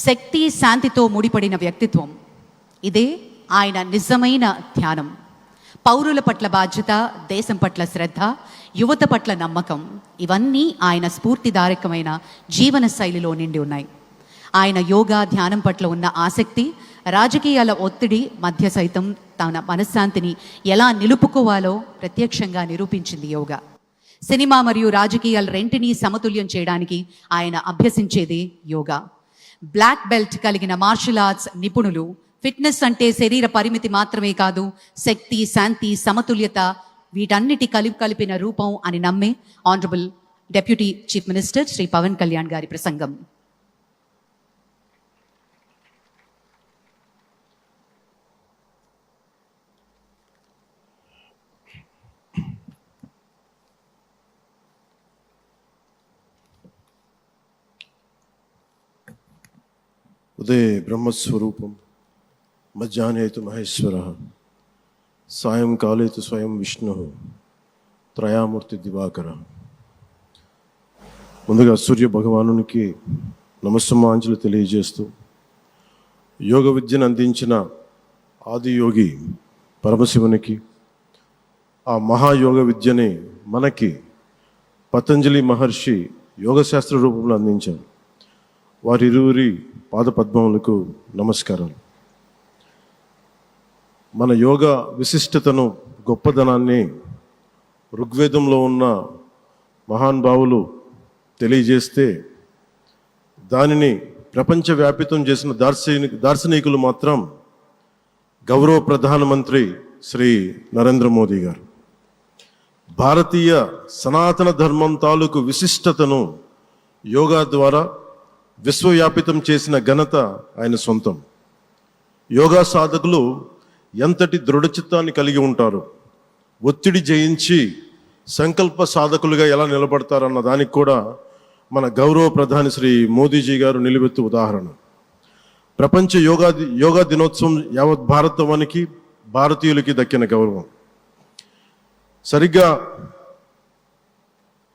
శక్తి శాంతితో ముడిపడిన వ్యక్తిత్వం. ఇదే ఆయన నిజమైన ధ్యానం. పౌరుల పట్ల బాధ్యత, దేశం పట్ల శ్రద్ధ, యువత పట్ల నమ్మకం, ఇవన్నీ ఆయన స్ఫూర్తిదాయకమైన జీవన శైలిలో నిండి ఉన్నాయి. ఆయన యోగా, ధ్యానం పట్ల ఉన్న ఆసక్తి రాజకీయాల ఒత్తిడి మధ్య సైతం తన మనశ్శాంతిని ఎలా నిలుపుకోవాలో ప్రత్యక్షంగా నిరూపించింది యోగా. సినిమా మరియు రాజకీయాలు రెంటినీ సమతుల్యం చేయడానికి ఆయన అభ్యసించేది యోగా. బ్లాక్ బెల్ట్ కలిగిన మార్షల్ ఆర్ట్స్ నిపుణులు ఫిట్నెస్ అంటే శరీర పరిమితి మాత్రమే కాదు, శక్తి, శాంతి, సమతుల్యత వీటన్నిటి కలిపిన రూపం అని నమ్మే honourable deputy chief minister Shri Pawan Kalyan గారి ప్రసంగం. ఉదయ బ్రహ్మస్వరూపం, మధ్యాహ్నేతు మహేశ్వర, సాయంకాలేతు స్వయం విష్ణు, త్రయామూర్తి దివాకర. ముందుగా సూర్య భగవానునికి నమస్సమాంజలు తెలియజేస్తూ, యోగ విద్యను అందించిన ఆదియోగి పరమశివునికి, ఆ మహాయోగ విద్యని మనకి పతంజలి మహర్షి యోగశాస్త్ర రూపంలో అందించారు. వారిరువురి పాదపద్మములకు నమస్కారాలు. మన యోగ విశిష్టతను, గొప్పదనాన్ని ఋగ్వేదంలో ఉన్న మహానుభావులు తెలియజేస్తే, దానిని ప్రపంచవ్యాపితం చేసిన దార్శనికులు మాత్రం గౌరవ ప్రధానమంత్రి శ్రీ నరేంద్ర మోదీ గారు. భారతీయ సనాతన ధర్మం తాలూకు విశిష్టతను యోగా ద్వారా విశ్వవ్యాపితం చేసిన ఘనత ఆయన సొంతం. యోగా సాధకులు ఎంతటి దృఢచిత్తాన్ని కలిగి ఉంటారు, ఒత్తిడి జయించి సంకల్ప సాధకులుగా ఎలా నిలబడతారన్న దానికి కూడా మన గౌరవ ప్రధాని శ్రీ మోదీజీ గారు నిలువెత్తు ఉదాహరణ. ప్రపంచ యోగా దినోత్సవం యావత్ భారతవానికి, భారతీయులకి దక్కిన గౌరవం. సరిగ్గా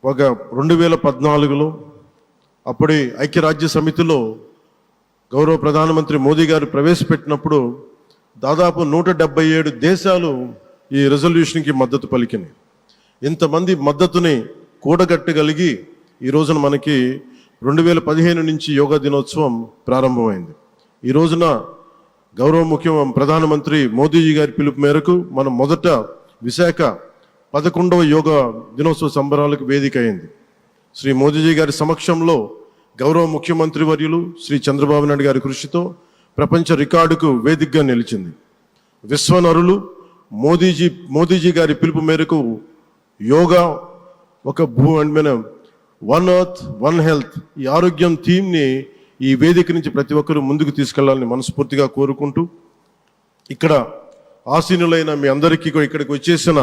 ఒక 2014లో అప్పటి ఐక్యరాజ్య సమితిలో గౌరవ ప్రధానమంత్రి మోదీ గారు ప్రవేశపెట్టినప్పుడు దాదాపు 177 దేశాలు ఈ రెజల్యూషన్కి మద్దతు పలికినాయి. ఇంతమంది మద్దతుని కూడగట్టగలిగి ఈ రోజున మనకి 2015 నుంచి యోగా దినోత్సవం ప్రారంభమైంది. ఈ రోజున గౌరవ ప్రధానమంత్రి మోదీజీ గారి పిలుపు మేరకు మనం మొదట విశాఖ 11వ యోగా దినోత్సవ సంబరాలకు వేదిక అయింది. శ్రీ మోదీజీ గారి సమక్షంలో గౌరవ ముఖ్యమంత్రి వర్యులు శ్రీ చంద్రబాబు నాయుడు గారి కృషితో ప్రపంచ రికార్డుకు వేదికగా నిలిచింది. విశ్వనరులు మోదీజీ గారి పిలుపు మేరకు యోగా ఒక వన్ ఎర్త్ వన్ హెల్త్, ఈ ఆరోగ్యం థీమ్ని ఈ వేదిక నుంచి ప్రతి ఒక్కరూ ముందుకు తీసుకెళ్లాలని మనస్ఫూర్తిగా కోరుకుంటూ, ఇక్కడ ఆసీనులైన మీ అందరికీ, ఇక్కడికి వచ్చేసిన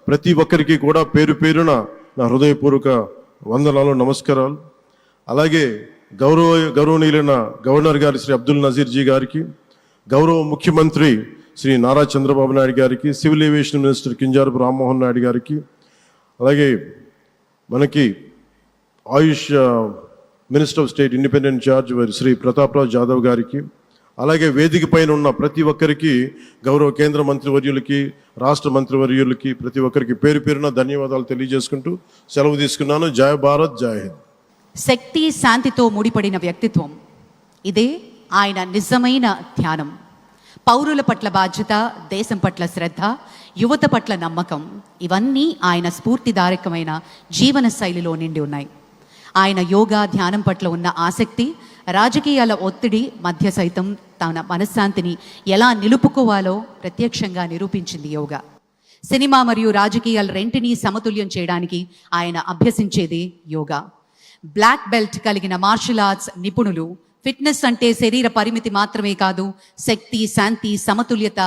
ప్రతి ఒక్కరికి కూడా పేరు పేరున నా హృదయపూర్వక వందనాలు, నమస్కారాలు. అలాగే గౌరవనీయులైన గవర్నర్ గారి శ్రీ అబ్దుల్ నజీర్ జీ గారికి, గౌరవ ముఖ్యమంత్రి శ్రీ నారా చంద్రబాబు నాయుడు గారికి, civil aviation minister Kinjarapu Rammohan Naidu గారికి, అలాగే మనకి Ayush minister of state independent charge Shri Prataprao Jadhav గారికి, అలాగే వేదిక పైన ఉన్న ప్రతి ఒక్కరికి, గౌరవ కేంద్ర మంత్రివర్యులకి, రాష్ట్ర మంత్రివర్యులకి, ప్రతి ఒక్కరికి పేరు పేరున ధన్యవాదాలు తెలియజేసుకుంటూ సెలవు తీసుకున్నాను. జై భారత్, జై హింద్. శక్తి శాంతితో ముడిపడిన వ్యక్తిత్వం. ఇదే ఆయన నిజమైన ధ్యానం. పౌరుల పట్ల బాధ్యత, దేశం పట్ల శ్రద్ధ, యువత పట్ల నమ్మకం, ఇవన్నీ ఆయన స్ఫూర్తిదాయకమైన జీవన శైలిలో నిండి ఉన్నాయి. ఆయన యోగా, ధ్యానం పట్ల ఉన్న ఆసక్తి రాజకీయాల ఒత్తిడి మధ్య సైతం తన మనశ్శాంతిని ఎలా నిలుపుకోవాలో ప్రత్యక్షంగా నిరూపించింది యోగా. సినిమా మరియు రాజకీయాలు రెంటినీ సమతుల్యం చేయడానికి ఆయన అభ్యసించేది యోగా. బ్లాక్ బెల్ట్ కలిగిన మార్షల్ ఆర్ట్స్ నిపుణులు ఫిట్నెస్ అంటే శరీర పరిమితి మాత్రమే కాదు, శక్తి, శాంతి, సమతుల్యత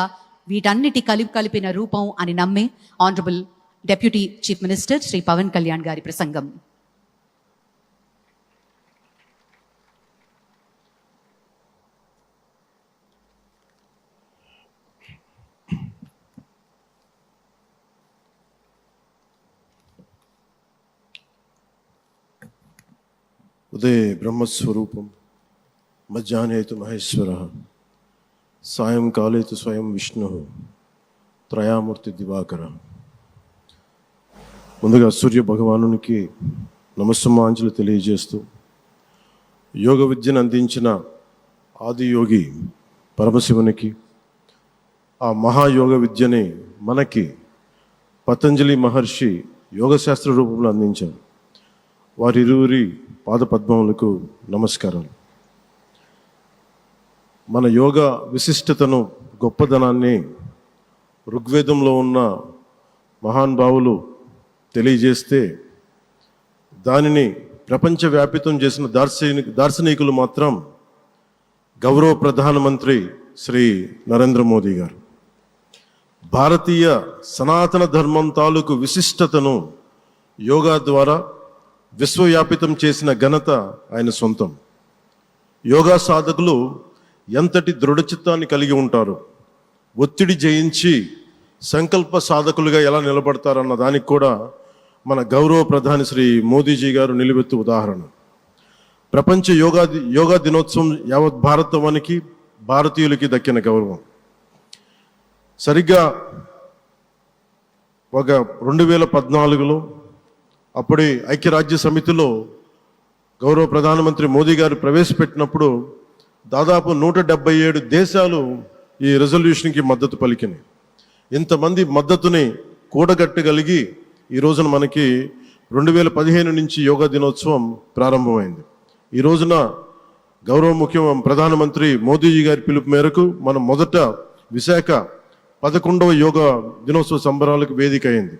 వీటన్నిటి కలిపిన రూపం అని నమ్మే honourable deputy chief minister Shri Pawan Kalyan గారి ప్రసంగం. ఉదయ బ్రహ్మస్వరూపం, మధ్యాహ్నే తు మహేశ్వరः సాయంకాలే తు స్వయం విష్ణుః త్రయామూర్తి దివాకర. ముందుగా సూర్య భగవానునికి నమస్సుమాంజలి తెలియజేస్తూ, యోగ విద్యను అందించిన ఆది యోగి పరమశివునికి, ఆ మహాయోగ విద్యని మనకి పతంజలి మహర్షి యోగశాస్త్ర రూపంలో అందించారు. వారిరువురి పాదపద్మములకు నమస్కారాలు. మన యోగ విశిష్టతను, గొప్పదనాన్ని ఋగ్వేదంలో ఉన్న మహానుభావులు తెలియజేస్తే, దానిని ప్రపంచవ్యాపితం చేసిన దార్శనికులు మాత్రం గౌరవ ప్రధానమంత్రి శ్రీ నరేంద్ర మోదీ గారు. భారతీయ సనాతన ధర్మం తాలూకు విశిష్టతను యోగా ద్వారా విశ్వవ్యాపితం చేసిన ఘనత ఆయన సొంతం. యోగా సాధకులు ఎంతటి దృఢచిత్తాన్ని కలిగి ఉంటారు, ఒత్తిడి జయించి సంకల్ప సాధకులుగా ఎలా నిలబడతారన్న దానికి కూడా మన గౌరవ ప్రధాని శ్రీ మోదీజీ గారు నిలువెత్తు ఉదాహరణ. ప్రపంచ యోగా దినోత్సవం యావత్ భారతవానికి, భారతీయులకి దక్కిన గౌరవం. సరిగ్గా ఒక 2014లో అప్పటి ఐక్యరాజ్య సమితిలో గౌరవ ప్రధానమంత్రి మోదీ గారు ప్రవేశపెట్టినప్పుడు దాదాపు 177 దేశాలు ఈ రెజల్యూషన్కి మద్దతు పలికినాయి. ఇంతమంది మద్దతుని కూడగట్టగలిగి ఈ రోజున మనకి 2015 నుంచి యోగా దినోత్సవం ప్రారంభమైంది. ఈ రోజున గౌరవ ప్రధానమంత్రి మోదీజీ గారి పిలుపు మేరకు మనం మొదట విశాఖ 11వ యోగా దినోత్సవ సంబరాలకు వేదిక అయింది.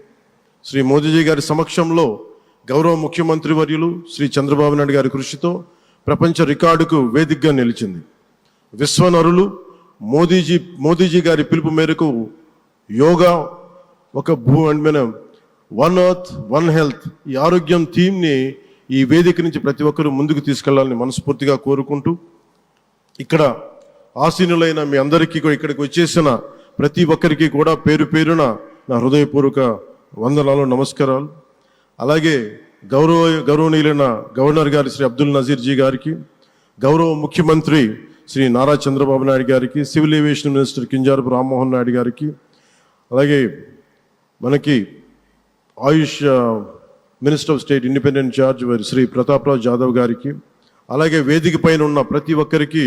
శ్రీ మోదీజీ గారి సమక్షంలో గౌరవ ముఖ్యమంత్రి వర్యులు శ్రీ చంద్రబాబు నాయుడు గారి కృషితో ప్రపంచ రికార్డుకు వేదికగా నిలిచింది. విశ్వనరులు మోదీజీ గారి పిలుపు మేరకు యోగా ఒక వన్ ఎర్త్ వన్ హెల్త్, ఈ ఆరోగ్యం థీమ్ని ఈ వేదిక నుంచి ప్రతి ఒక్కరూ ముందుకు తీసుకెళ్లాలని మనస్ఫూర్తిగా కోరుకుంటూ, ఇక్కడ ఆసీనులైన మీ అందరికీ, ఇక్కడికి వచ్చేసిన ప్రతి ఒక్కరికి కూడా పేరు పేరున నా హృదయపూర్వక వందనాలు, నమస్కారాలు. అలాగే గౌరవనీయులైన గవర్నర్ గారి శ్రీ అబ్దుల్ నజీర్ జీ గారికి, గౌరవ ముఖ్యమంత్రి శ్రీ నారా చంద్రబాబు నాయుడు గారికి, civil aviation minister Kinjarapu Rammohan Naidu గారికి, అలాగే మనకి Ayush minister of state independent charge Shri Prataprao Jadhav గారికి, అలాగే వేదిక పైన ఉన్న ప్రతి ఒక్కరికి,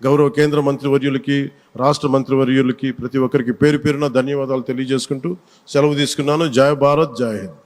గౌరవ కేంద్ర మంత్రివర్యులకి, రాష్ట్ర మంత్రివర్యులకి, ప్రతి ఒక్కరికి పేరు పేరున ధన్యవాదాలు తెలియజేసుకుంటూ సెలవు తీసుకున్నాను. జై భారత్, జై హింద్.